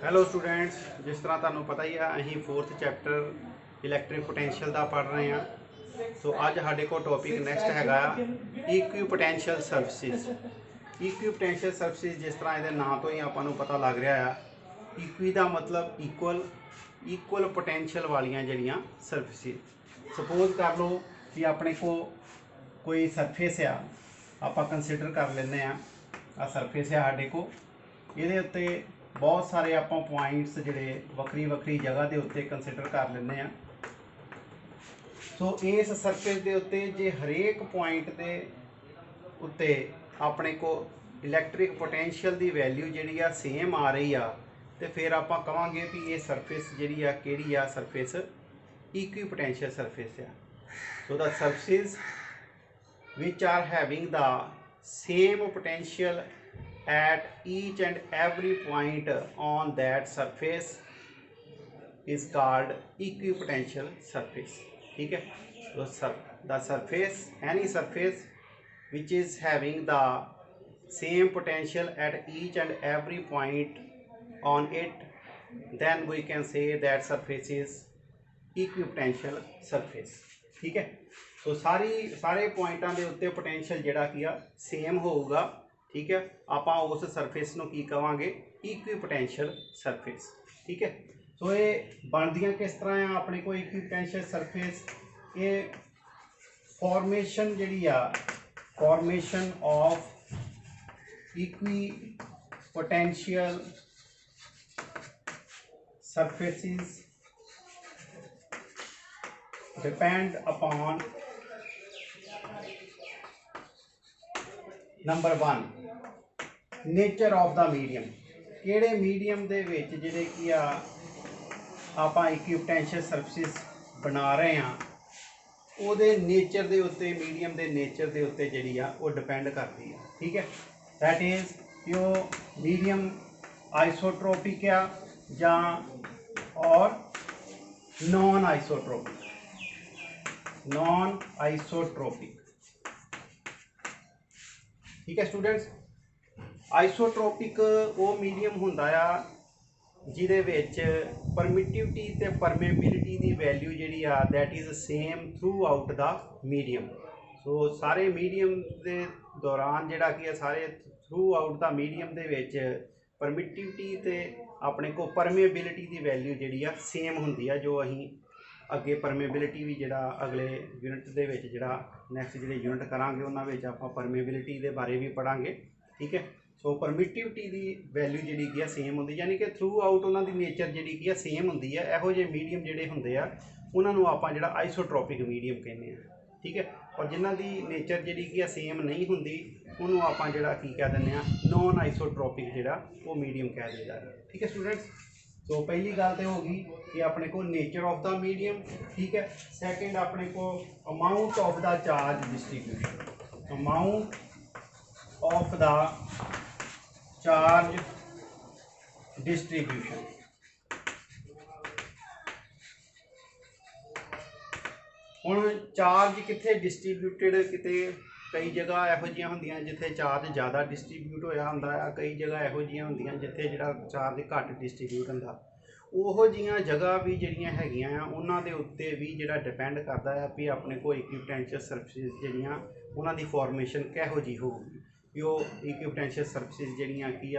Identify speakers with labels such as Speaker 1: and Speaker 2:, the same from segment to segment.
Speaker 1: Hello students, ਜਿਸ ਤਰ੍ਹਾਂ ਤੁਹਾਨੂੰ ਪਤਾ ਹੀ ਆ ਅਸੀਂ 4th ਚੈਪਟਰ ਇਲੈਕਟ੍ਰਿਕ ਪੋਟੈਂਸ਼ੀਅਲ ਦਾ ਪੜ੍ਹ ਰਹੇ ਹਾਂ। ਸੋ ਅੱਜ ਸਾਡੇ ਕੋਲ ਟੌਪਿਕ ਨੈਕਸਟ ਹੈਗਾ ਇਕੁਈਪੋਟੈਂਸ਼ੀਅਲ ਸਰਵਿਸਿਜ਼। ਇਕੁਈਪੋਟੈਂਸ਼ੀਅਲ ਸਰਵਿਸਿਜ਼ ਜਿਸ ਤਰ੍ਹਾਂ ਇਹਦੇ ਨਾਂ ਤੋਂ ਹੀ ਆਪਾਂ ਨੂੰ ਪਤਾ ਲੱਗ ਰਿਹਾ ਆ, ਇਕੁਈ ਦਾ ਮਤਲਬ ਇਕੁਅਲ ਪੋਟੈਂਸ਼ੀਅਲ ਵਾਲੀਆਂ ਜਿਹੜੀਆਂ ਸਰਵਿਸਿਜ਼। ਸਪੋਜ਼ ਕਰ ਲਓ ਕਿ ਆਪਣੇ ਕੋਲ ਕੋਈ ਸਰਫੇਸ ਆ, ਆਪਾਂ ਕੰਸੀਡਰ ਕਰ ਲੈਂਦੇ ਆ ਆਹ ਸਰਫੇਸ ਆ ਸਾਡੇ ਕੋਲ, ਇਹਦੇ ਉੱਤੇ बहुत सारे आप पॉइंट्स जोड़े वक्री जगह के उत्ते कंसीडर कर लें। सो इस सरफेस के उत्ते जे हरेक पॉइंट के उत्ते अपने को इलैक्ट्रिक पोटेंशियल की वैल्यू जी सेम आ रही आ, तो फिर आप कहांगे भी ये सरफेस जी कि सरफेस इक्विपोटेंशियल सरफेस आ। So the surface which are having the same potential at each and every point on that surface is called equipotential surface. ठीक है, तो the surface, any surface which is having the same potential at each and every point on it, then we can say that surface is equipotential surface. ठीक है, तो सारे पॉइंटां दे उत्ते potential जिहड़ा की आ सेम होगा। ठीक है, आप उस सरफेस को की कहांगे इक्विपोटेंशियल सरफेस। ठीक है, सो ये बनदियां किस तरह है अपने को इक्विपोटेंशियल सरफेस, ये फॉर्मेशन जी formation of equipotential surfaces depend upon number 1 nature of the medium. किहड़े मीडियम दे विच जिहड़े कि आपां इक्विपोटेंशियल सरफेसिस बना रहे हैं, उहदे नेचर दे उत्ते मीडियम दे नेचर दे उत्ते जिहड़ी आ वो डिपेंड करती है। ठीक है, दैट इज़ कि वो मीडियम आइसोट्रोपिक आ जां और नॉन आइसोट्रोपिक। ठीक है स्टूडेंट्स, आइसोट्रोपिक वो मीडियम होंदा आ जिहदे विच परमिटिविटी ते परमेबिलिटी की वैल्यू जिहड़ी आ that is same throughout the medium. So सारे मीडियम के दौरान जिहड़ा कि सारे थ्रू आउट द मीडियम दे विच परमिटिविटी ते अपने को परमेबिलिटी की वैल्यू जिहड़ी आ सेम हुंदी आ, जो अहीं अगे परमेबिलिटी भी जिहड़ा अगले यूनिट दे विच जिहड़ा नैक्सट जिहड़े यूनिट करांगे उन्हां विच आपां परमेबिलिटी दे बारे भी पढ़ांगे। ठीक है, सो परमिटिविटी की वैल्यू जिहड़ी की सेम होंदी, यानी कि थ्रू आउट उन्हां दी नेचर जिहड़ी की सेम होंदी है। इहो जिहे मीडियम जिहड़े हुंदे आ उन्हां नूं आपां जिहड़ा आइसोट्रोपिक मीडियम कहने आ। ठीक है, और जिन्हां दी नेचर जिहड़ी की सेम नहीं हुंदी उन्होंने आपां जिहड़ा की कह दिंदे आ नॉन आइसोट्रोपिक जिहड़ा वो मीडियम कह दिंदा है। ठीक है स्टूडेंट्स, तो पहली गल तो होगी कि अपने को नेचर ऑफ द मीडियम। ठीक है, सैकेंड अपने को amount of the charge distribution, amount of the charge distribution. हुण चार्ज कित्थे डिस्ट्रीब्यूटेड, किते कई जगह इहो जिहियां हुंदियां जिथे चार्ज ज़्यादा डिस्ट्रीब्यूट होया हुंदा है, कई जगह इहो जिहियां हुंदियां जिथे जिहड़ा चार्ज घट डिस्ट्रीब्यूट हुंदा। उहो जिहियां जगह भी जिहड़ियां हैगियां आ उन्हां दे उत्ते भी जिहड़ा डिपेंड करदा है भी अपने को इक्विपोटेंशियल सरफेसिस जिहड़ियां उन्हां दी फॉर्मेशन किहो जी होगी। भी वो इक्विपोटेंशियल सरफेसिस जिहड़ियां की आ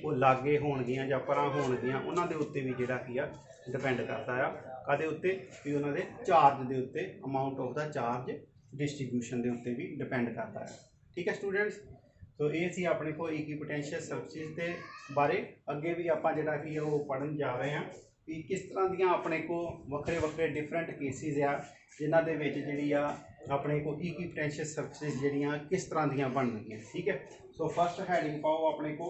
Speaker 1: वो लागे होणगियां जां परां होणगियां उन्हां दे उत्ते भी जिहड़ा की आ डिपेंड करदा आ कादे उत्ते भी उन्हां दे चार्ज दे उत्ते, amount of the charge distribution के उत्ते भी डिपेंड करता है। ठीक है स्टूडेंट्स, तो ये सी अपने को इक्विपोटेंशियल सरफेसिस के बारे अगे भी आप जिहड़ा कि वो पढ़न जा रहे हैं कि किस तरह दियां अपने को वक्रे डिफरेंट केसिस आ जिन्हां दे विच जिहड़ी आ अपने को इक्विपोटेंशियल सरफेसिस जिहड़ियां किस तरह दियां बनदियां। ठीक है, सो फर्स्ट हैडिंग पाओ अपने को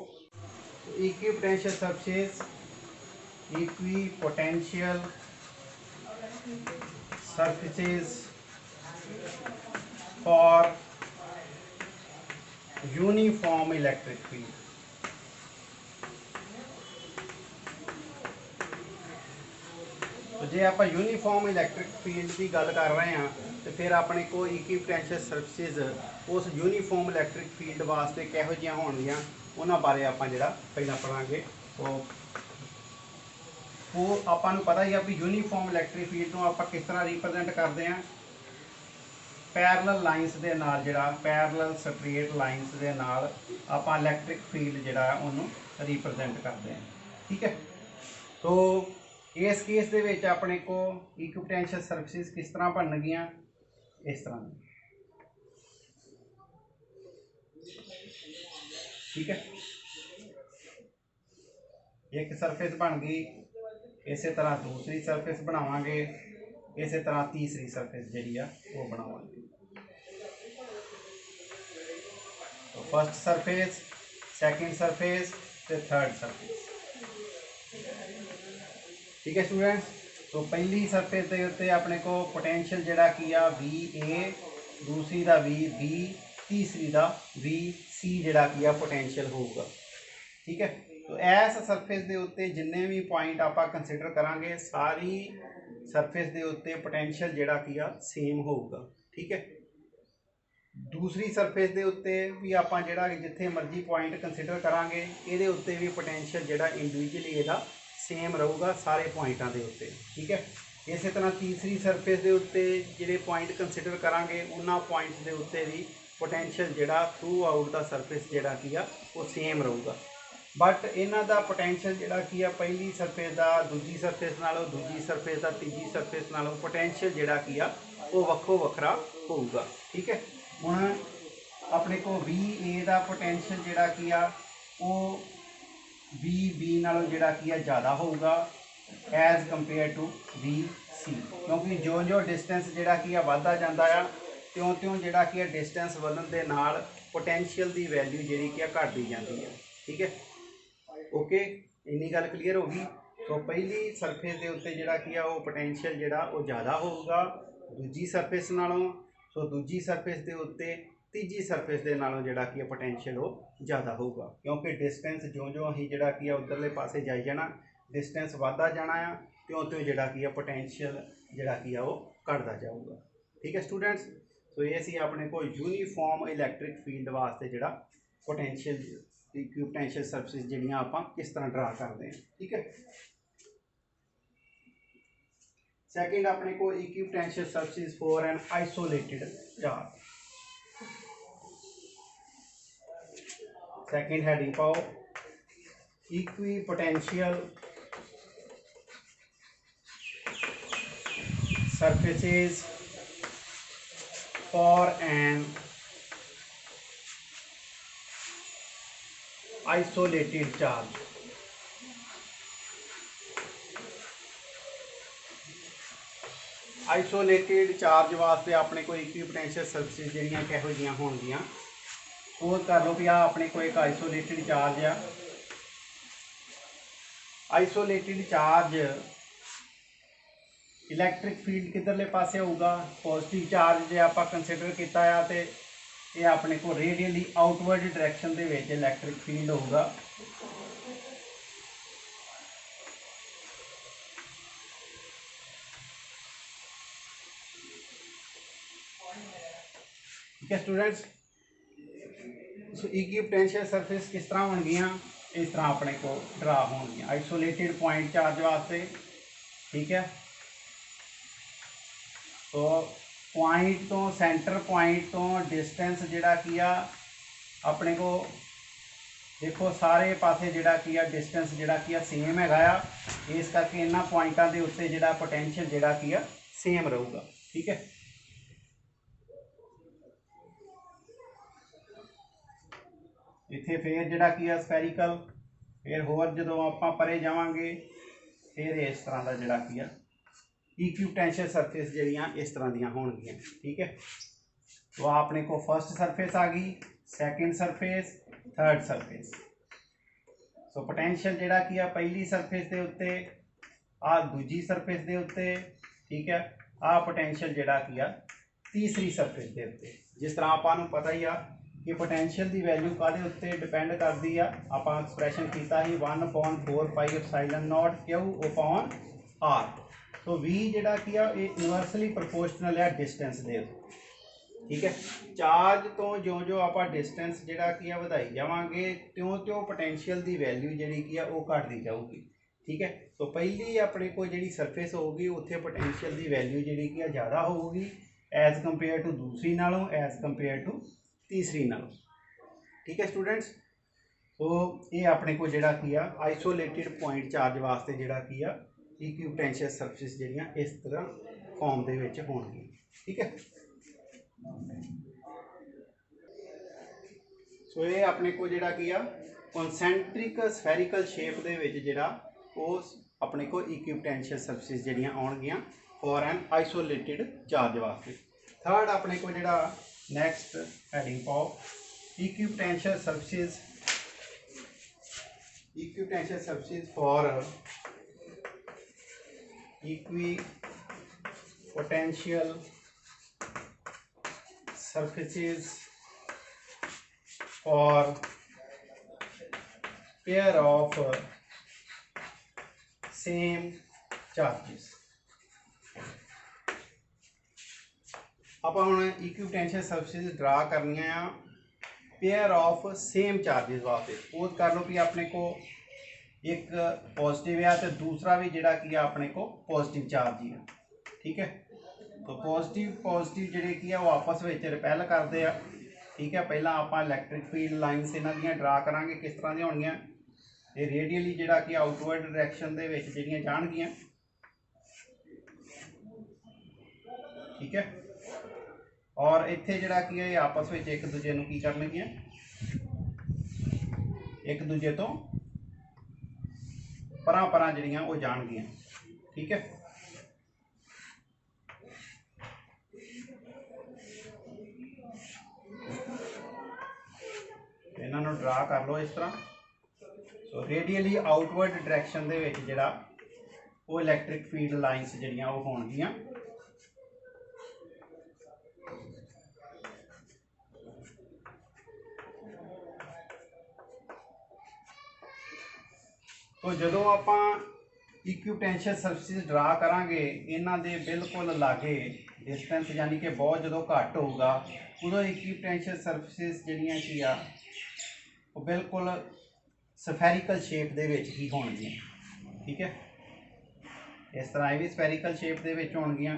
Speaker 1: equipotential surfaces, equipotential surfaces for uniform electric field। तो जे आप यूनीफॉर्म इलैक्ट्रिक फील्ड की गल कर रहे हैं तो फिर अपने को इक्विपोटेंशियल सर्विसेज उस यूनीफॉर्म इलैक्ट्रिक फील्ड वास्ते किहो जिहियां होणगियां उन्हां बारे आपां जिहड़ा पहलां पढ़ांगे। तो वो ਆਪਾਂ ਨੂੰ पता ही है भी यूनीफॉर्म इलैक्ट्रिक फील्ड ਨੂੰ ਆਪਾਂ किस तरह रिप्रजेंट करते हैं पैरल लाइनस के नाल जिहड़ा पैरल स्ट्रेट लाइनस के नाल ਆਪਾਂ इलैक्ट्रिक फील्ड जिहड़ा उन्होंने रिप्रजेंट करते हैं। ठीक है, तो इस केस दे विच अपने को इक्विपोटेंशियल सर्फिसिस किस तरह बननगियां, इस तरह। ठीक है, एक सरफेस बन गई, इस तरह दूसरी सरफेस बनावांगे, इस तरह तीसरी सरफेस जिहड़ी आ वो बनावांगे। तो फर्स्ट सरफेस, सैकेंड सरफेस ते थर्ड सरफेस। ठीक है स्टूडेंट्स, तो पहली सरफेस के उत्ते अपने को पोटेंशियल जिहड़ा की आ VA, दूसरी का VB, तीसरी का VC जिहड़ा की आ पोटेंशियल होगा। ठीक है, तो इस सरफेस के उत्ते जिन्ने भी पॉइंट आप कंसिडर करांगे सारी सरफेस के उत्ते पोटेंशियल जिहड़ा की आ सेम होगा। ठीक है, दूसरी सरफेस के उत्ते भी आप जिहड़ा जिथे मर्जी पॉइंट कंसिडर करांगे ये उत्ते भी पोटेंशियल जिहड़ा इंडिविजुअली इहदा सेम रहूगा सारे पॉइंटां दे उत्ते। ठीक है, इस तरह तीसरी सरफेस के उत्ते जिहड़े पॉइंट कंसिडर करांगे उन्हां पॉइंट्स के उत्ते भी पोटेंशियल जिहड़ा थ्रू आउट द सरफेस जिहड़ा की आ वो सेम रहूगा। बट इन्हां दा पोटेंशियल जिहड़ा की आ पहली सरफेस का दूजी सरफेस नालों, दूजी सरफेस का तीजी सरफेस नालों पोटेंशियल जिहड़ा की आ वो वक्खो वखरा होऊगा। ठीक है, हुण अपने को VA का पोटेंशियल जिहड़ा की आ वो VB नालों जिहड़ा की आ ज़्यादा होऊगा एज कंपेयर टू VC, क्योंकि जो जो डिस्टेंस जिहड़ा की आ वधदा जांदा आ त्यों त्यों जिहड़ा की आ डिस्टेंस वधण दे नाल पोटेंशियल की वैल्यू जिहड़ी की आ घटदी जांदी है। ठीक है, ओके, इन्नी गल क्लीयर होगी। तो पहली सरफेस के उत्ते जिहड़ा की आ वो पोटेंशियल जिहड़ा वो ज़्यादा होगा दूजी सरफेस नालों। सो दूजी सरफेस के उत्ते तीजी सरफेस के नालों जिहड़ा की पोटेंशियल वो ज़्यादा होगा, क्योंकि डिस्टेंस जो जो असीं जिहड़ा की उधरले पासे जाई जाना डिस्टेंस वधदा जाना आ त्यों त्यों जिहड़ा की पोटेंशियल जिहड़ा की वो घटदा जाऊगा। ठीक है स्टूडेंट्स, सो ये सी अपने को यूनीफॉर्म इलैक्ट्रिक फील्ड वास्ते जिहड़ा पोटेंशियल इक्विपोटेंशियल सर्फिस जिहड़ियां आपां किस तरह ड्रा करते हैं। ठीक है, सैकेंड अपने को equipotential surface for an isolated charge. Second heading पाओ equipotential surfaces for an isolated charge. Isolated charge वास्ते अपने को इक्विपोटेंशियल सर्फिसिस जिहड़ियां किहो जिहियां होणगियां, सपोज कर लो भी आ अपने को एक आइसोलेटेड चार्ज आ। आइसोलेटेड चार्ज इलैक्ट्रिक फील्ड किधरले पासे होगा, पॉजिटिव चार्ज जो आप कंसिडर किया है तो ये अपने को रेडियली आउटवर्ड डायरैक्शन के विच इलैक्ट्रिक फील्ड होगा। ठीक है स्टूडेंट्स, इक्विपोटेंशियल सरफेस किस तरह होणगियां, इस तरह अपने को ड्रा होणगियां आइसोलेटेड पॉइंट चार्ज वास्ते। ठीक है, तो पॉइंट तो सेंटर पॉइंट तो डिस्टेंस जिहड़ा की आ अपने को देखो सारे पासे जिहड़ा की आ डिस्टेंस जिहड़ा की आ सेम हैगा आ, इस करके इन्हां पॉइंटां दे उत्ते जिहड़ा पोटेंशियल जिहड़ा की आ सेम रहूगा। ठीक है, इत्थे फिर जिहड़ा की आ स्फेरिकल, फिर होर जदों आपां परे जावांगे फिर इस तरह का जिहड़ा की आ इक्विपोटेंशियल सरफेस जिहड़ियां इस तरह दियां होणगियां। ठीक है, तो अपने को फर्स्ट सरफेस आ गई, second surface, third surface. So potential जिहड़ा की आ पहली सरफेस के उत्ते आ दूजी सरफेस के उत्ते। ठीक है, आ पोटेंशियल जिहड़ा की आ तीसरी सरफेस के उत्ते। जिस तरह आपां नूं पता ही आ कि पोटेंशियल की वैल्यू काहदे उत्ते डिपेंड करती आ, आपां एक्सप्रैशन कीता ही 1/4 pi epsilon naught q upon r. तो V जिहड़ा की आ इनवर्सली प्रोपोर्शनल है डिस्टेंस दे। ठीक है, चार्ज तो जो जो आप डिस्टेंस जिहड़ा की आ वधाई जावांगे त्यों त्यों पोटेंशियल की वैल्यू जिहड़ी की आ वो घटदी जाऊगी। ठीक है। तो पहली अपने को जी सरफेस होगी उत्थे पोटेंशियल की वैल्यू जी ज़्यादा होगी एज कंपेयर टू दूसरी नालों, एज कंपेयर टू तीसरी नालों। ठीक है स्टूडेंट्स। तो ये अपने को जोड़ा की आइसोलेटिड पॉइंट चार्ज वास्ते जोड़ा की इक्विपोटेंशियल सरफेस जड़ियाँ इस तरह फॉर्म के होंगी। ठीक है। सो ये अपने को जोड़ा की कॉन्सेंट्रिक स्फेरिकल शेप के जोड़ा अपने को इक्विपोटेंशियल सरफेस जड़ियाँ आउणगियां फॉर एन आइसोलेटिड चार्ज वास्ते। थर्ड अपने को जोड़ा next heading of equipotential surface for equipotential surfaces for pair of same charges। ਆਪਾਂ ਹੁਣ इक्विपोटेंशियल सर्फेसिस ड्रा करनियां आ पेयर ऑफ सेम चार्जेस वास्ते। सपोज कर लो कि अपने को एक पॉजिटिव है तो दूसरा भी जोड़ा कि अपने को पॉजिटिव चार्ज ही है। ठीक है। तो पॉजिटिव जोड़े की वो आपस में रिपैल करते हैं। ठीक है। पहला आप इलैक्ट्रिक फील्ड लाइनस इन्हों दी ड्रा करांगे किस तरह दी होणगियां, ये रेडियली जोड़ा कि आउटवर्ड डायरैक्शन दे विच जिहड़ियां जाणगियां। ठीक है। और इत्थे जोड़ा कि ये आपस में एक दूजे नूं की करनगियां, एक दूजे तो परां परां जिहड़ियां वो जाणगियां। ठीक है। इन्हों ड्रा कर लो इस तरह। सो रेडियली आउटवर्ड डायरैक्शन दे विच जिहड़ा वो इलैक्ट्रिक फील्ड लाइनस जिहड़ियां वो होणगियां। तो जदों आपां इक्विपोटेंशियल सर्फेसिस ड्रा करांगे इन्हां दे बिल्कुल लागे डिस्टेंस यानी कि बहुत जदों घट होगा उदों इक्विपोटेंशियल सर्फेसिस जिहड़ियां की आ वो बिल्कुल स्फेरिकल शेप दे विच ही होणगियां। ठीक है। इस तरह ये भी स्फेरिकल शेप दे विच होणगियां।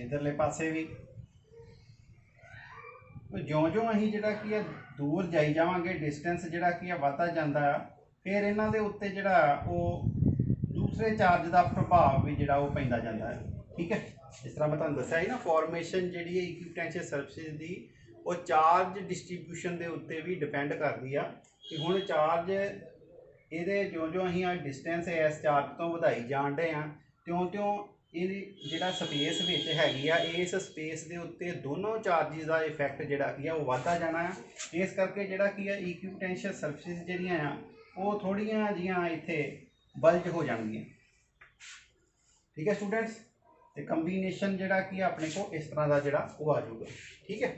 Speaker 1: इधरले पासे भी ज्यों ज्यों असीं जिहड़ा कि दूर जाई जावांगे डिस्टेंस जिहड़ा कि वधदा जांदा आ, फिर इन्हां दे उत्ते जिहड़ा वो दूसरे चार्ज का प्रभाव भी जिहड़ा वो पैंदा जांदा है। ठीक है। इस तरह मैं तुहानूं दस्सिया ही ना फॉर्मेशन जिहड़ी है इक्विपोटेंशियल सर्फेसिस दी वो चार्ज डिस्ट्रीब्यूशन के उत्ते भी डिपेंड करती है कि हुण चार्ज ये ज्यों ज्यों असीं डिस्टेंस इस चार्ज तो वधाई जाण डे आ त्यों त्यों ये जिहड़ा स्पेस विच हैगी आ इस स्पेस के उत्ते दोनों चार्जिस का इफैक्ट जिहड़ा कि वो वधदा जाना है। इस करके जिहड़ा कि इक्विपोटेंशियल सर्फेसिस जिहड़ियां आ वो थोड़ियां जिहियां इत्थे बल्ज हो जाणगियां। ठीक है स्टूडेंट्स। तो कंबीनेशन जिहड़ा कि अपने को इस तरह का जिहड़ा वो आ जाऊगा। ठीक है।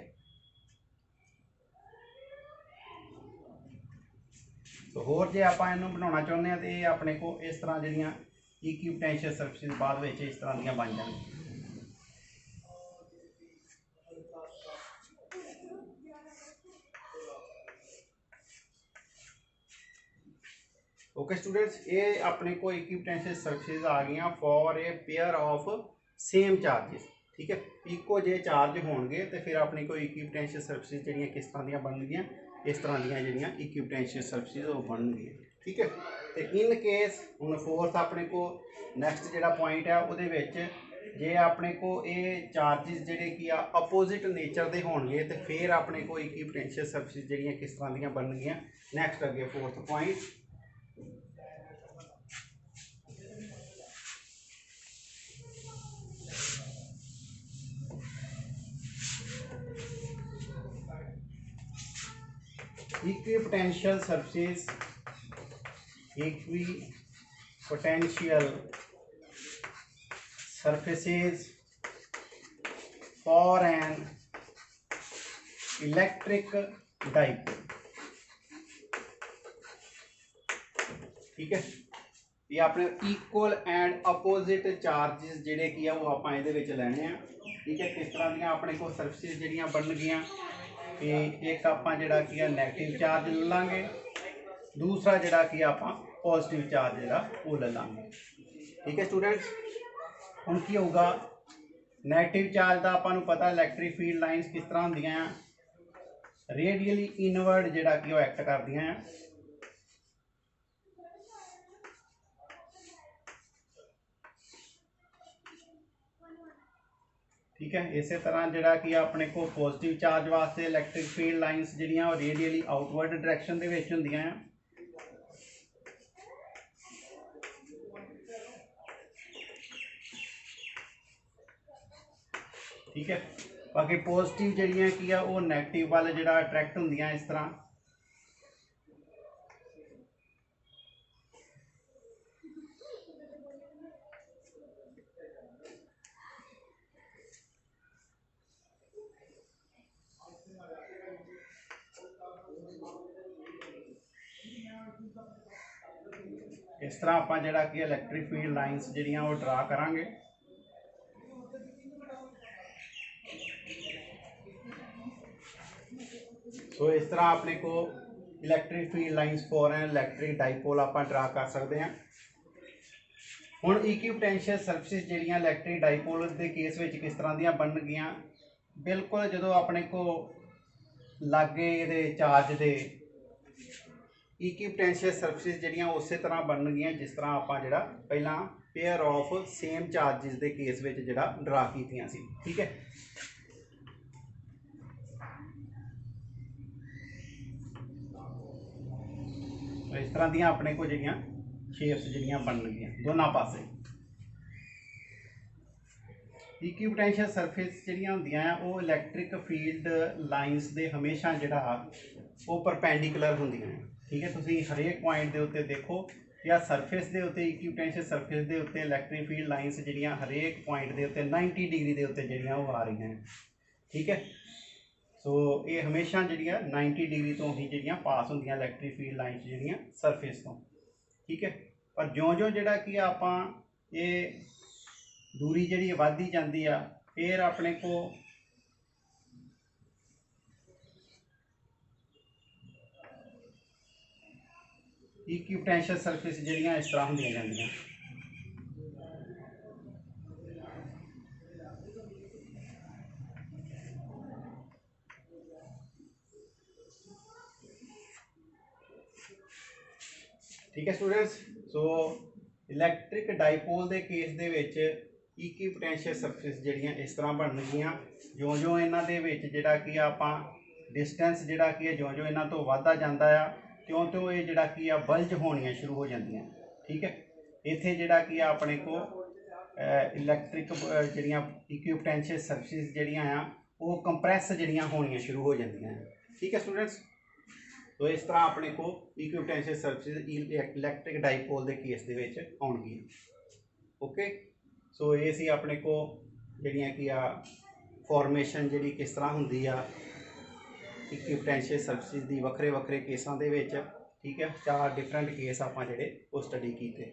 Speaker 1: तो होर जे आपां इहनूं बनाउणा चाहुंदे आ तो ये अपने को इस तरह जिहड़ियां इक्विपोटेंशियल सर्फेसिस बाद विच इस तरह दीयां बन जाणगियां। ओके स्टूडेंट्स, ये अपने को इक्विपोटेंशियल सर्फेसिस आ गई for a pair of same charges. ठीक है। इको जे चार्ज होणगे तो फिर अपने को इक्विपोटेंशियल सर्फेसिस जिहड़ियां किस तरह दीयां बनणगियां, इस तरह दीयां जिहड़ियां इक्विपोटेंशियल सर्फेसिस वो बनणगियां। ठीक है। तो इन केस हुण फोर्थ अपने को नैक्सट जिहड़ा पॉइंट है उहदे विच जे अपने को ये चार्जिस जिहड़े कि अपोजिट नेचर के होणगे तो फिर अपने को इक्विपोटेंशियल सर्फेसिस जिहड़ियां किस तरह दीयां बनणगियां। नैक्सट अगे fourth point equipotential surfaces for an electric dipole। ठीक है। ये अपने इक्वल एंड अपोजिट चार्जिस जिहड़े कि वो आपां इहदे विच लैणे आ। ठीक है। किस तरह दीयां अपने को सर्फेसिस जिहड़ियां बनणगियां कि एक आपां जिहड़ा की है नैगेटिव चार्ज ले लांगे, दूसरा जिहड़ा की आपां पॉजिटिव चार्ज जिहड़ा वो ले लांगे। ठीक है स्टूडेंट्स, हुण की होगा नैगेटिव चार्ज का आपां नूं पता इलैक्ट्रिक फील्ड लाइनस किस तरह होंदियां आ, रेडियली इनवर्ड जिहड़ा कि एक्ट करदियां आ। ठीक है, इस तरह जिहड़ा कि अपने को पॉजिटिव चार्ज वास्ते इलैक्ट्रिक फील्ड लाइनस जिहड़ियां वो रेडियली आउटवर्ड डायरैक्शन दे विच हुंदियां आ। ठीक है, बाकी पॉजिटिव जिहड़ियां की आ वो नैगेटिव वाल जिहड़ा अट्रैक्ट हुंदियां इस तरह। इस तरह आप जिहड़ा कि इलैक्ट्रिक फील्ड लाइनस जिहड़ियां वो ड्रा करांगे। सो इस तरह अपने को electric field lines for an electric dipole आप ड्रा कर सकते हैं। हुण इक्विपोटेंशियल सरफेसिस जिहड़ियां इलैक्ट्रिक डाइपोल के केस में किस तरह दी बननगियां, बिल्कुल जो अपने को लागे ये चार्ज के इक्विपोटेंशियल सरफेसिस जिहड़ियां उस तरह बननगियां जिस तरह आप जिहड़ा पहला पेयर ऑफ सेम चार्जिस के केस में जिहड़ा ड्रा कीतियां सी। ठीक है, इस तरह दी अपने को जिहड़ियां शेप्स जिहड़ियां बननगियां दोनों पासे। इक्विपोटेंशियल सरफेस जिहड़ियां हुंदियां वो इलैक्ट्रिक फील्ड लाइनस दे हमेशा जिहड़ा वो परपेंडिकुलर हुंदियां। ठीक है, तुसीं हरेक पॉइंट के उत्ते देखो या सरफेस के उत्ते इक्विपोटेंशियल सरफेस के उत्ते इलैक्ट्रिक फील्ड लाइनस जिहड़ियां हरेक पॉइंट के उत्ते 90 डिग्री के उत्ते जिहड़ियां वो आ रही हैं। ठीक है, सो ये हमेशा जिहड़ियां 90 डिग्री तो ही जिहड़ियां पास होंदियां इलैक्ट्रिक फील्ड लाइनस जिहड़ियां सरफेस तो। ठीक है, पर ज्यों जिहड़ा कि आपां ये दूरी जिहड़ी वधदी जांदी आ, फिर अपने को इक्विपोटेंशियल सरफेस जिहड़ियां इस तरह होंदियां जांदियां। ठीक है स्टूडेंट्स, सो इलैक्ट्रिक डाइपोल के केस दे विच इक्विपोटेंशियल सरफेस जिहड़ियां इस तरह बननगियां। जो जो इन्हां दे विच जिहड़ा कि आपां डिस्टेंस जिहड़ा कि जो जो इन्हां तो वधदा जांदा आ त्यों त्यों ये जिहड़ा कि बल्ज होणियां शुरू हो जांदियां। ठीक है, इत्थे जिहड़ा कि अपने को इलैक्ट्रिक जिहड़ियां इक्विपोटेंशियल सरफेस जिहड़ियां आ वो कंप्रैस जिहड़ियां होणियां शुरू हो जांदियां। ठीक है स्टूडेंट्स, तो इस तरह अपने को इक्विपोटेंशियल सरफेस इलैक्ट्रिक डाइपोल के केस दे विच आउणगियां। ओके, सो ये सी अपने को जिहड़ियां कि फॉर्मेशन जिहड़ी किस तरह हुंदी आ इक्विपोटेंशियल सरफेसिस दी वखरे वखरे केसां दे विच। ठीक है, 4 डिफरेंट केस आपां जिहड़े वो स्टडी कीते।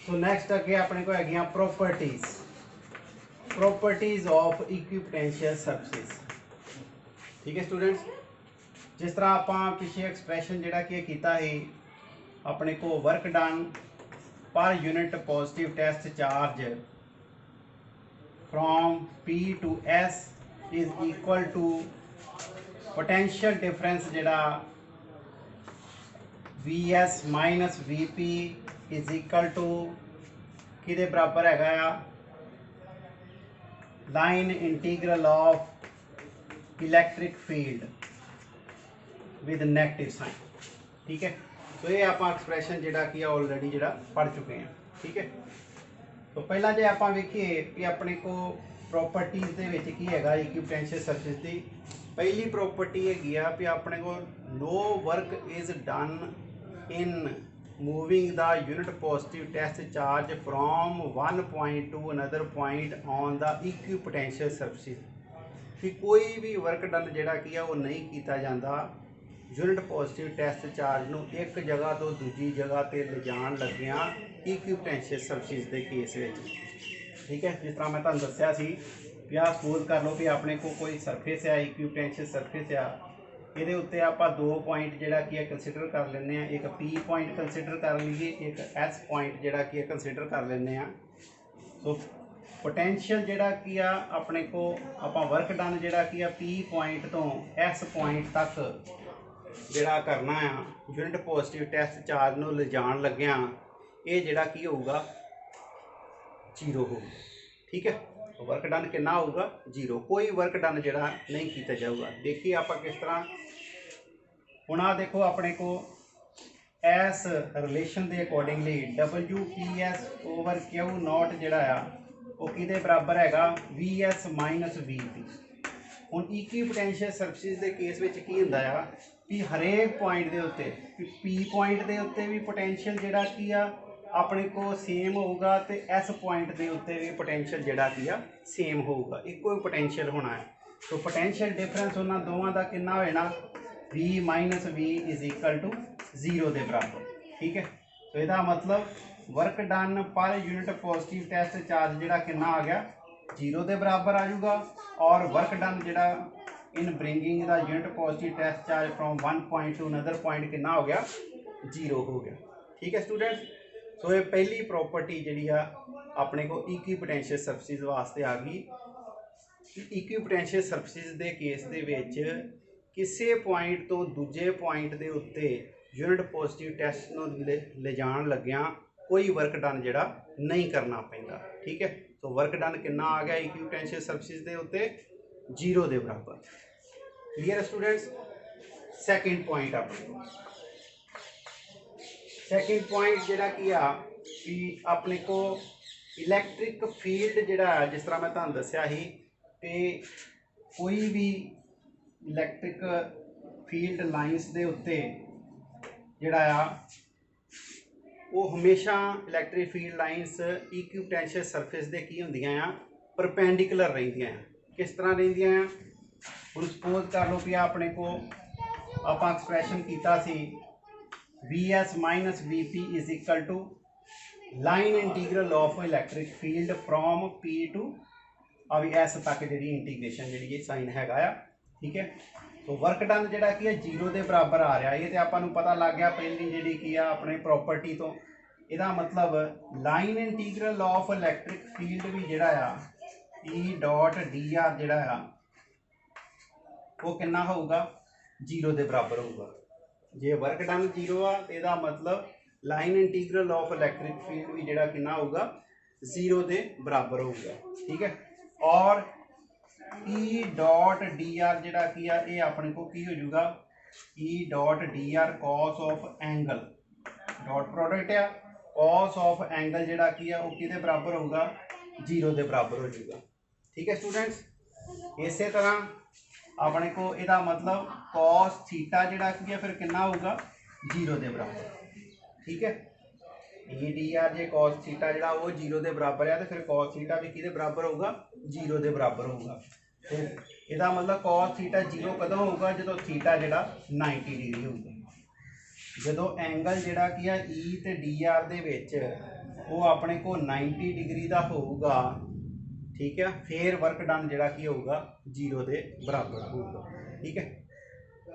Speaker 1: सो नैक्सट अगे अपने को हैगियां प्रॉपर्टीज ऑफ इक्विपोटेंशियल सरफेसिस। ठीक है स्टूडेंट्स, जिस तरह आपां पिछले एक्सप्रैशन जिहड़ा कि कीता ही अपने को work done per unit positive test charge from P to S is equal to potential difference जिहड़ा VS minus VP is equal to किहदे बराबर हैगा line integral of electric field with negative sign. ठीक है, तो ये आप एक्सप्रैशन जिहड़ा कि ऑलरेडी जिहड़ा पढ़ चुके हैं। ठीक है, तो पहला जो आप वेखिए कि अपने को प्रॉपर्टीज दे विच की हैगा इक्विपोटेंशियल सरफेस की पहली प्रॉपर्टी हैगी आ कि अपने को no work is done in moving the unit positive test charge from one point to another point on the equipotential surface कि कोई भी वर्क डन जिहड़ा कि वो नहीं किया जाता यूनिट पॉजिटिव टेस्ट चार्ज नूं एक जगह तो दूजी जगह ते ले जाण लग्गियां इक्विपोटेंशियल सरफेस के केस विच। ठीक है। जिस तरह मैं तुहानूं दस्सिया सी कि आ सपोज कर लो कि अपने को कोई सरफेस है इक्विपोटेंशियल सरफेस आ, ये उत्ते आपां दो पॉइंट जिहड़ा कि है कंसीडर कर लैंदे आ, एक पी पॉइंट कंसीडर कर लीए, एक एस पॉइंट जिहड़ा कि है कंसीडर कर लैंदे आ। सो पोटेंशियल जिहड़ा कि आ अपने को आपां वर्क डन जिहड़ा कि आ पी पॉइंट तो एस पॉइंट तक जिहड़ा करना आ यूनिट पॉजिटिव टेस्ट चार्ज नूं लिजाण लग्गियां, ये जिहड़ा की होऊगा जीरो होगा। ठीक है। तो वर्क डन कितना होगा? जीरो। कोई वर्क डन जिहड़ा नहीं किया जाऊगा। देखिए आप किस तरह हुण आ देखो अपने को एस रिलेशन के accordingly WPS over Q not जिहड़ा आ वो किहदे बराबर हैगा? VS minus VP। हुण इक्विपोटेंशियल सरफेसिस के केस में की हुंदा आ कि हरेक पॉइंट के उत्ते पी पॉइंट के उत्ते भी पोटेंशियल जिहड़ा की आ अपने को सेम होगा, तो एस पॉइंट के उत्ते भी पोटेंशियल जिहड़ा की आ सेम होगा, एको ही पोटेंशियल होना है। तो पोटेंशियल डिफरेंस उन्होंने दोवां का कितना हो जाना? V minus V is equal to zero के बराबर। ठीक है। तो यदा मतलब work done per unit positive test charge जिहड़ा कितना आ गया? जीरो के बराबर आ जाऊगा। और वर्क डन जिहड़ा in bringing the unit positive test charge from one point to another point कितना हो गया? जीरो हो गया। ठीक है स्टूडेंट्स। सो ये पहली प्रॉपर्टी जिहड़ी आ अपने को इक्विपोटेंशियल सरफेसिस वास्ते आ गई। इक्विपोटेंशियल सरफेसिस के केस दे विच किसी पॉइंट तो दूजे पॉइंट के उत्ते यूनिट पॉजिटिव टेस्ट नूं ले जाण लग्गियां कोई वर्क डन जिहड़ा नहीं करना पैंदा। ठीक है। तो वर्क डन कितना आ गया इक्विपोटेंशियल सरफेसिस के उत्ते? जीरो के बराबर। Clear students. सैकेंड पॉइंट अपने सैकेंड पॉइंट जिहड़ा की आ कि अपने को इलैक्ट्रिक फील्ड जिहड़ा जिस तरह मैं तुहानूं दस्सिया ही कि कोई भी इलैक्ट्रिक फील्ड लाइनस के उत्ते जिहड़ा आ वो हमेशा electric field lines equipotential surface दे की हुंदियां आ? परपेंडिकुलर रहिंदियां आ। किस तरह रहिंदियां आ? हुण सपोज कर लो कि अपने को आपां एक्सप्रैशन कीता सी VS minus VP is equal to line integral of electric field from P to अब S तक जी इंटीग्रेशन जी साइन हैगा। ठीक है। तो वर्क डन जिहड़ा की है जीरो के बराबर आ रहा है। ये तो आपां पता लग गया पहली जी की अपने प्रॉपर्टी तो यदा मतलब line integral of electric field भी जिहड़ा आ E डॉट DR जिहड़ा आ वो कितना होगा? जीरो के बराबर होगा। जे वर्क डन जीरो आ तो यदा मतलब line integral of electric field भी जिहड़ा कितना होगा? जीरो के बराबर होगा। ठीक है। और E डॉट DR जिहड़ा की आ ये अपने को की हो जाऊगा? E dot DR cos of angle dot product आ कॉस ऑफ एंगल जिहड़ा की आ वो किहदे बराबर होगा? जीरो के बराबर हो जाएगा। ठीक है स्टूडेंट्स। इस तरह अपने को यदा मतलब कॉस थीटा जिहड़ा की है फिर कितना होगा? जीरो के बराबर। ठीक है। EDR जे कॉस थीटा जिहड़ा वो जीरो के बराबर है तो फिर कॉस थीटा भी किहदे बराबर होगा? जीरो के बराबर होगा। तो यदा मतलब कॉस थीटा जीरो कदों होगा? जो थीटा जिहड़ा 90 डिग्री होगा। जो एंगल जिहड़ा की है E ते DR दे विच वो अपने को 90 डिग्री का होगा। ठीक है। फिर वर्क डन जिहड़ा की होगा? जीरो के बराबर होगा। ठीक है।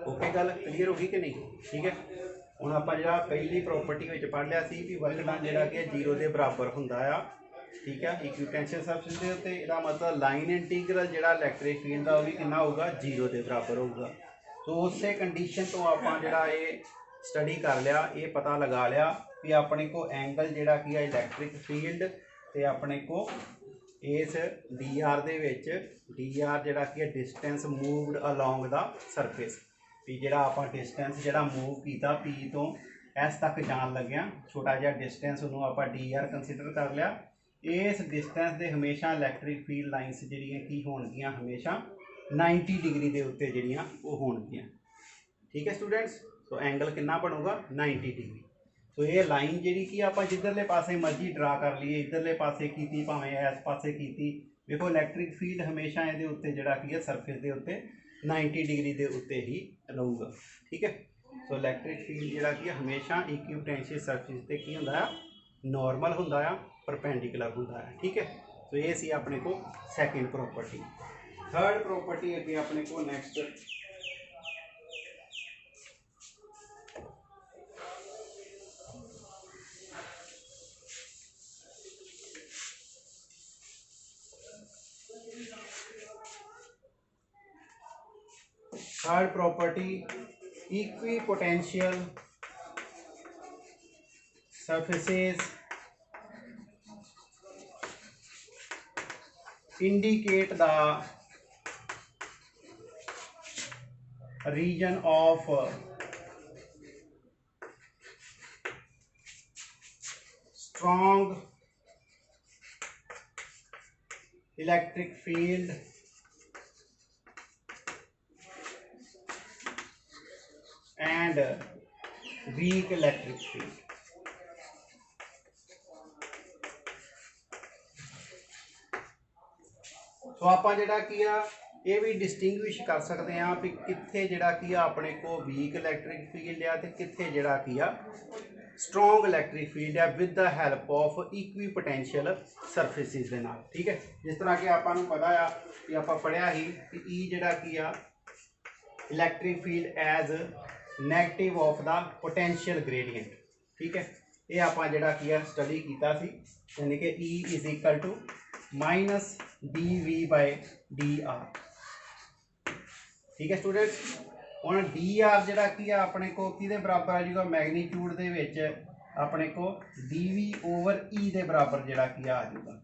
Speaker 1: ओके गल क्लीयर होगी कि नहीं? ठीक है। हुण आपां जिहड़ा पहली प्रॉपर्टी विच पढ़ लिया सी कि वर्क डन जिहड़ा कि जीरो के बराबर हुंदा आ। ठीक है। इक्विपोटेंशियल सरफेस के उत्ते इहदा मतलब लाइन इंटीग्रल जिहड़ा इलैक्ट्रिक फील्ड का वो भी कितना होगा? जीरो के बराबर होगा। तो उस कंडीशन तो आपां जिहड़ा ये स्टडी कर लिया, ये पता लगा लिया कि अपने को एंगल जिहड़ा की है इलैक्ट्रिक फील्ड ते अपने को इस DR दे विच DR जिहड़ा की है distance moved along the surface भी जिहड़ा आपां डिस्टेंस जिहड़ा मूव कीता P तो S तक जान लग्या छोटा जिहा डिस्टेंस उन्होंने आपां DR कंसीडर कर लिया। इस डिस्टेंस दे हमेशा इलैक्ट्रिक फील्ड लाइनस जिहड़ियां की होणगियां हमेशा 90 डिग्री के उत्ते जिहड़ियां वो होणगियां। ठीक है स्टूडेंट्स। तो एंगल कितना बनूगा? 90 डिग्री। तो ये लाइन जी कि आप जिधरले पासे मर्जी ड्रा कर लीए, इधरले पासे की भावें इस पासे की, देखो इलैक्ट्रिक फील्ड हमेशा ये उत्ते जिहड़ा की है सरफेस के उत्ते 90 डिग्री के उत्ते ही रहूगा। ठीक है। सो इलैक्ट्रिक फील्ड जिहड़ा की हमेशा इक्विपोटेंशियल सरफेस ते की हुंदा आ? नॉर्मल हुंदा आ, परपेंडिकुलर हुंदा है। ठीक है। तो ये सी अपने को सैकेंड प्रॉपर्टी। थर्ड प्रॉपर्टी अगे अपने को next third property equipotential surfaces indicate the region of strong electric field and weak electric field। सो ਆਪਾਂ ਜਿਹੜਾ ਕੀ ਆ ਇਹ ਵੀ ਡਿਸਟਿੰਗੁਇਸ਼ ਕਰ ਸਕਦੇ ਆ ਵੀ ਕਿੱਥੇ ਜਿਹੜਾ ਕੀ ਆ ਆਪਣੇ ਕੋ ਵੀਕ ਇਲੈਕਟ੍ਰਿਕ ਫੀਲਡ ਆ ਤੇ ਕਿੱਥੇ ਜਿਹੜਾ ਕੀ ਆ स्ट्रोंग इलैक्ट्रिक फील्ड है with the help of equipotential surfaces के नाल। ठीक है, जिस तरह कि आपको पता है कि आप पढ़िया ही कि ई जिहड़ा की आ electric field as negative of the potential gradient. ठीक है, ये आप जिहड़ा की आ स्टडी कीता सी, यानी कि E is equal to minus D V by D R. ठीक है स्टूडेंट्स, ਹੁਣ डी आर ਜਿਹੜਾ ਕੀ ਆ ਆਪਣੇ ਕੋ ਕਿਹਦੇ ਬਰਾਬਰ ਆ ਜਾਊਗਾ ਮੈਗਨੀਟਿਊਡ ਦੇ ਵਿੱਚ ਆਪਣੇ ਕੋ dv ਓਵਰ e ਦੇ ਬਰਾਬਰ ਜਿਹੜਾ ਕੀ ਆ ਜਾਊਗਾ।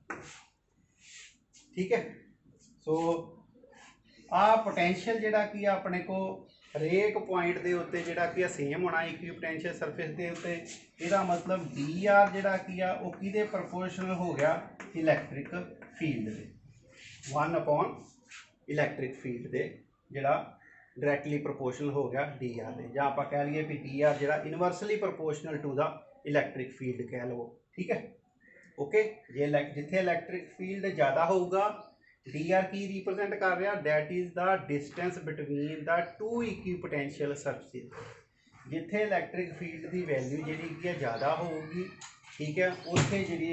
Speaker 1: ਠੀਕ ਹੈ, ਸੋ ਆ ਪੋਟੈਂਸ਼ੀਅਲ ਜਿਹੜਾ ਕੀ ਆ ਆਪਣੇ ਕੋ ਹਰੇਕ ਪੁਆਇੰਟ ਦੇ ਉੱਤੇ ਜਿਹੜਾ ਕੀ ਆ ਸੇਮ ਹੋਣਾ ਇਕੁਈਪੋਟੈਂਸ਼ੀਅਲ ਸਰਫੇਸ ਦੇ ਉੱਤੇ। ਇਹਦਾ ਮਤਲਬ डी आर ਜਿਹੜਾ ਕੀ ਆ ਉਹ ਕਿਹਦੇ ਪ੍ਰਪੋਰਸ਼ਨਲ ਹੋ ਗਿਆ ਇਲੈਕਟ੍ਰਿਕ ਫੀਲਡ ਦੇ 1 अपॉन ਇਲੈਕਟ੍ਰਿਕ ਫੀਲਡ ਦੇ ਜਿਹੜਾ डायरैक्टली प्रोपोर्शनल हो गया डी आर ने, ਜਾਂ ਆਪਾਂ कह लीए भी डी आर ਜਿਹੜਾ inversely proportional to the electric field कह लो। ठीक है, ओके, जे जिथे इलैक्ट्रिक फील्ड ज़्यादा होगा डी आर की रिप्रजेंट कर रहा that is the distance between the two equipotential surfaces. जिथे इलैक्ट्रिक फील्ड की वैल्यू जी ज़्यादा होगी, ठीक है, उत्थे जी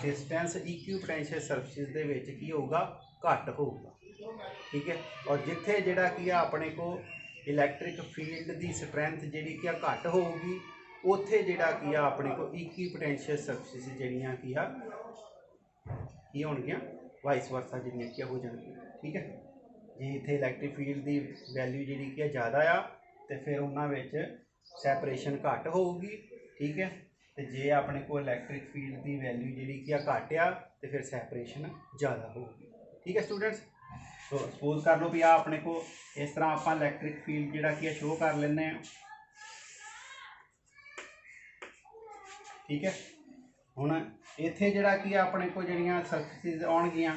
Speaker 1: डिस्टेंस इक्विपोटेंशियल सरफेसिस के विच की होगा घट होगा। ठीक है, और जिथे जिहड़ा की अपने को इलैक्ट्रिक फील्ड की स्ट्रैंथ जी घट होगी उत्थे जिहड़ा की अपने को इक्विपोटेंशियल सरफेसिस जिहड़ियां की होणगियां वाइस वर्सा जिहड़ियां हो जाणगियां। ठीक है, जे इत्थे इलैक्ट्रिक फील्ड की वैल्यू जी ज़्यादा आ तो फिर उन्हां विच सैपरेशन घट होगी। ठीक है, तो जे अपने को इलैक्ट्रिक फील्ड की वैल्यू जी घट आ तो फिर सैपरेशन ज़्यादा होगी। ठीक है स्टूडेंट्स, तो सपोज कर लो भी आ अपने को इस तरह आप इलैक्ट्रिक फील्ड जिहड़ा की शो कर लेने। ठीक है, हुण इत्थे जिहड़ा की अपने को जिहड़ियां सरफेसिस आउणगियां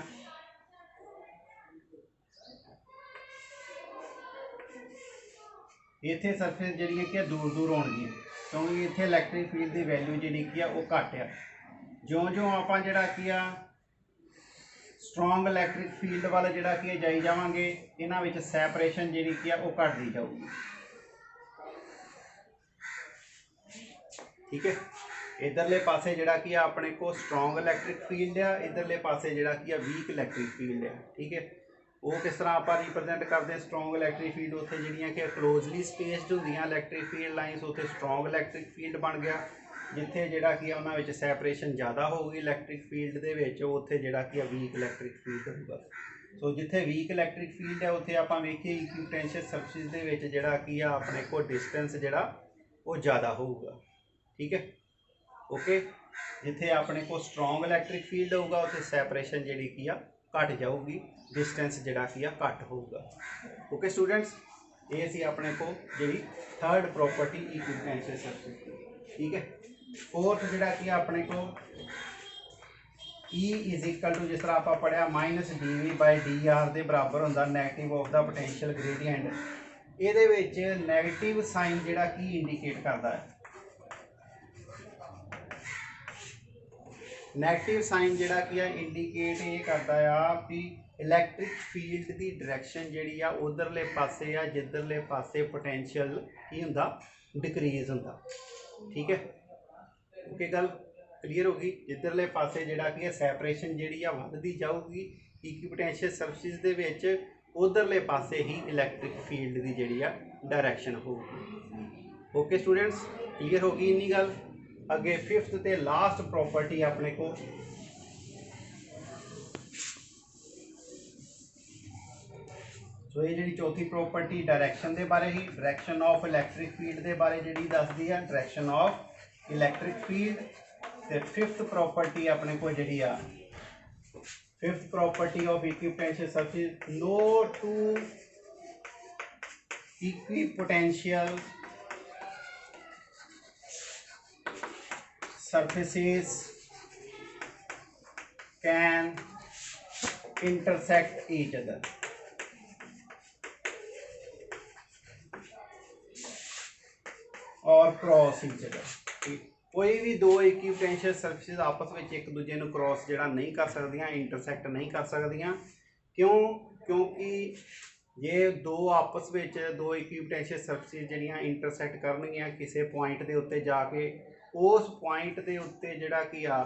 Speaker 1: इत्थे सरफेस जिहड़ियां की दूर दूर आउणगियां क्योंकि इत्थे इलैक्ट्रिक फील्ड की वैल्यू जिहड़ी की वो घट आ। ज्यों ज्यों आप जिहड़ा की स्ट्रोंग इलैक्ट्रिक फील्ड वाले जिहड़ा की जाई जावांगे इन्हां विच सैपरेशन जिहड़ी की वो घटदी जाऊगी। ठीक है, इधरले पासे जिहड़ा की अपने को स्ट्रोंग इलैक्ट्रिक फील्ड आ, इधरले पासे जिहड़ा की वीक इलैक्ट्रिक फील्ड है। ठीक है, वो किस तरह आप रिप्रजेंट करते स्ट्रोंग इलैक्ट्रिक फील्ड उत्थे जिहड़ियां कि क्लोजली स्पेस्ड होंदियां इलैक्ट्रिक फील्ड लाइनस उत्थे स्ट्रोंग इलैक्ट्रिक फील्ड बन गया। जिथे जिहड़ा की उन्हां विच सैपरेशन ज़्यादा होगी इलैक्ट्रिक फील्ड दे विच उत्थे जिहड़ा की वीक इलैक्ट्रिक फील्ड होगा। सो जिथे वीक इलैक्ट्रिक फील्ड है उत्थे आपां वेखिए इक्विपोटेंशियल सरफेसिस दे विच जिहड़ा की अपने को डिस्टेंस जिहड़ा वो ज़्यादा होगा। ठीक है, ओके, जिथे अपने को स्ट्रोंग इलैक्ट्रिक फील्ड होगा उत्थे सैपरेशन जिहड़ी की घट जाऊगी, डिस्टेंस जिहड़ा की घट होगा। ओके स्टूडेंट्स, ये सी अपने को जी थर्ड प्रॉपर्टी इक्विपोटेंशियल सरफेसिस। ठीक है, फोर्थ जिहड़ा कि अपने को ई इज इक्वल टू जिस तरह आप पढ़िया minus D V by D R के बराबर होंदा negative of the potential gradient. ये विच नैगेटिव साइन जिहड़ा कि इंडीकेट करता है, नैगेटिव साइन जिहड़ा कि इंडीकेट ये करता है कि इलैक्ट्रिक फील्ड की डायरैक्शन जिहड़ी आ उधरले पासे आ जिधरले पासे पोटेंशियल की हुंदा डिक्रीज हुंदा। ठीक है, ओके, गल क्लीयर होगी। जिधरले पासे जिहड़ा कि सैपरेशन जिहड़ी आ वधदी जाऊगी इक्विपोटेंशियल सरफेस दे विच, उधरले पासे ही इलैक्ट्रिक फील्ड की जिहड़ी आ डायरैक्शन होगी। ओके स्टूडेंट्स, क्लीयर होगी इन्नी गल। अगे फिफ्थ ते लास्ट प्रॉपर्टी अपने को सो ये जी चौथी प्रॉपर्टी डायरैक्शन के बारे ही, डायरैक्शन ऑफ इलैक्ट्रिक फील्ड के बारे जी दसदी है, डायरैक्शन ऑफ इलैक्ट्रिक फील्ड। तो फिफ्थ प्रॉपर्टी अपने को जी आ, fifth property of equipotential surface, no two equipotential surfaces can intersect each other। और क्रॉस each other। कोई भी दो इक्विपोटेंशियल सरफेस आपस में एक दूजे को क्रॉस जिहड़ा नहीं कर सकदियां, इंटरसैक्ट नहीं कर सकदियां। क्यों? क्योंकि जे दो आपस में दो इक्विपोटेंशियल सरफेस जिहड़ियां इंटरसैक्ट करनगियां किसी पॉइंट के उत्ते जाके, उस पॉइंट के उत्ते जिहड़ा कि आ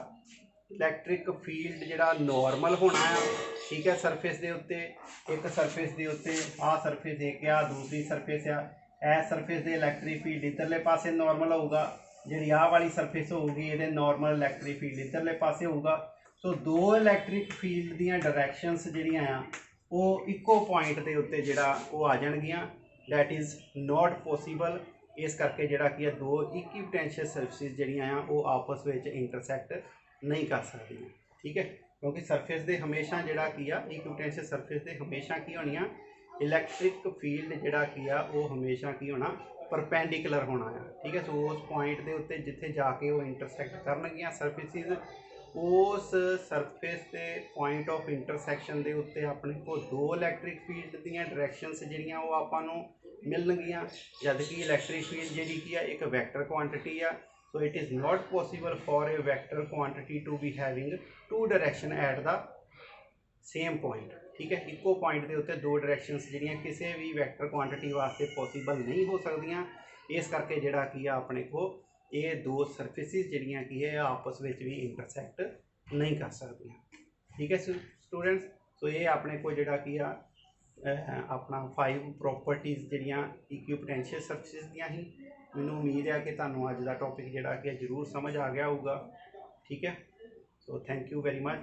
Speaker 1: इलैक्ट्रिक फील्ड जिहड़ा नॉर्मल होना है, ठीक है। सरफेस के उत्ते एक सरफेस के उत्ते आ सरफेस एक आ, दूसरी सरफेस आ, इस सरफेस के इलैक्ट्रिक फील्ड इधरले पासे नॉर्मल होगा, जी आ वाली सरफेस होगी ये नॉर्मल इलैक्ट्रिक फील्ड इधरले पासे होगा। सो दो इलैक्ट्रिक फील्ड दीयां डायरैक्शनस जिहड़ियां आ वो इक्को पॉइंट के उत्ते जिहड़ा वो आ जाणगियां, दैट इज़ नॉट पॉसीबल। इस करके जिहड़ा कि दो इक्विपोटेंशियल सरफेस जिहड़ियां आ वो आपस में इंटरसैक्ट नहीं कर सकदियां, ठीक है। क्योंकि सरफेस दे हमेशा जिहड़ा कि इक्विपोटेंशियल सरफेस दे हमेशा की होनी इलैक्ट्रिक फील्ड जिहड़ा कि वो हमेशा की होना परपेंडिकुलर होना है, ठीक है। सो उस पॉइंट के उत्ते जिथे जाके वो इंटरसैक्ट करनगियां सरफेसिस, उस सरफेस के पॉइंट ऑफ इंटरसैक्शन के उत्ते अपने को दो इलैक्ट्रिक फील्ड दीयां डायरैक्शनस जिहड़ियां वो आपां नूं मिलणगियां, जद कि इलैक्ट्रिक फील्ड जिहड़ी की एक वैक्टर क्वांटिटी आ। So it is not possible for a vector quantity to be having two direction at the same point, ठीक है। इक्को पॉइंट के उत्ते दो डायरैक्शनस जिहड़ियां किसी भी वैक्टर क्वांटिटी वास्ते पॉसीबल नहीं हो सकदियां। इस करके जिहड़ा कि अपने को ये दो सरफेसिस जिहड़ियां कि आपस में भी इंटरसैक्ट नहीं कर सकदियां, ठीक है स्टूडेंट्स। सो ये अपने को जिहड़ा कि अपना 5 प्रॉपर्टीज़ जिहड़ियां इक्विपोटेंशियल सरफेसिस दियां ही। मैनूं उम्मीद है कि तुहानूं अज दा टॉपिक जिहड़ा कि जरूर समझ आ गया होगा, ठीक है। So thank you very much.